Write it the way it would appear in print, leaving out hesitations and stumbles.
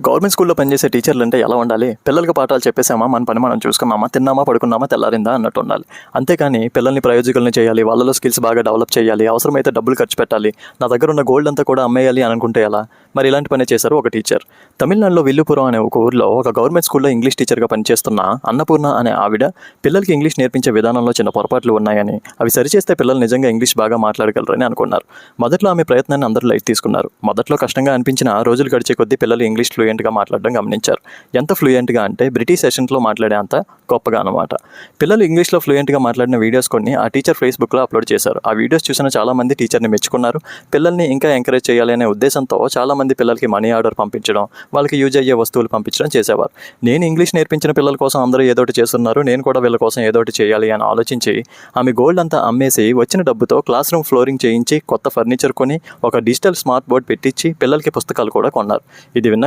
Government స్కూల్లో పనిచేసే టీచర్లు అంటే ఎలా ఉండాలి? పిల్లలకి పాఠాలు చెప్పేసామా, మన పని మనం చూసుకున్నామా, తిన్నామా, పడుకున్నామా, తెల్లారిందా అన్నట్టు ఉండాలి. అంతేకాని పిల్లల్ని ప్రయోజకులను చేయాలి, వాళ్ళలో స్కిల్స్ బాగా డెవలప్ చేయాలి, అవసరమైతే డబ్బులు ఖర్చు పెట్టాలి, నా దగ్గర ఉన్న గోల్డ్ అంతా కూడా అమ్మేయాలి అని అనుకుంటే ఎలా? మరి ఇలాంటి పని చేశారు ఒక టీచర్. తమిళనాడులో విల్లుపురం అనే ఒక ఊర్లో ఒక గవర్నమెంట్ స్కూల్లో ఇంగ్లీష్ టీచర్గా పనిచేస్తున్న అన్నపూర్ణ అనే ఆవిడ పిల్లలకి ఇంగ్లీష్ నేర్పించే విధానంలో చిన్న పొరపాట్లు ఉన్నాయని, అవి సరిచేస్తే పిల్లలు నిజంగా ఇంగ్లీష్ బాగా మాట్లాడగలరని అనుకున్నారు. మొదట్లో ఆమె ప్రయత్నాన్ని అందరూ లైట్ తీసుకున్నారు. మొదట్లో కష్టంగా అనిపించిన రోజులు గడిచే కొద్దీ పిల్లలు ఇంగ్లీష్ ఫ్లూయెంట్గా మాట్లాడడం గమనించారు. ఎంత ఫ్లూయెంట్గా అంటే బ్రిటిష్ సెషన్స్లో మాట్లాడే అంత గొప్పగా అనమాట. పిల్లలు ఇంగ్లీష్లో ఫ్లూయెంట్గా మాట్లాడిన వీడియోస్ కొన్ని ఆ టీచర్ ఫేస్బుక్లో అప్లోడ్ చేశారు. ఆ వీడియోస్ చూసిన చాలామంది టీచర్ని మెచ్చుకున్నారు. పిల్లల్ని ఇంకా ఎంకరేజ్ చేయాలి అనే ఉద్దేశంతో చాలామంది పిల్లలకి మనీ ఆర్డర్ పంపించడం, వాళ్ళకి యూజ్ అయ్యే వస్తువులు పంపించడం చేసేవారు. నేను ఇంగ్లీష్ నేర్పించిన పిల్లల కోసం అందరూ ఏదోటి చేస్తున్నారు, నేను కూడా వీళ్ళ కోసం ఏదోటి చేయాలి అని ఆలోచించి ఆమె గోల్డ్ అంతా అమ్మేసి వచ్చిన డబ్బుతో క్లాస్ రూమ్ ఫ్లోరింగ్ చేయించి, కొత్త ఫర్నిచర్ కొని, ఒక డిజిటల్ స్మార్ట్ బోర్డ్ పెట్టించి పిల్లలకి పుస్తకాలు కూడా కొన్నారు. ఇది విన్న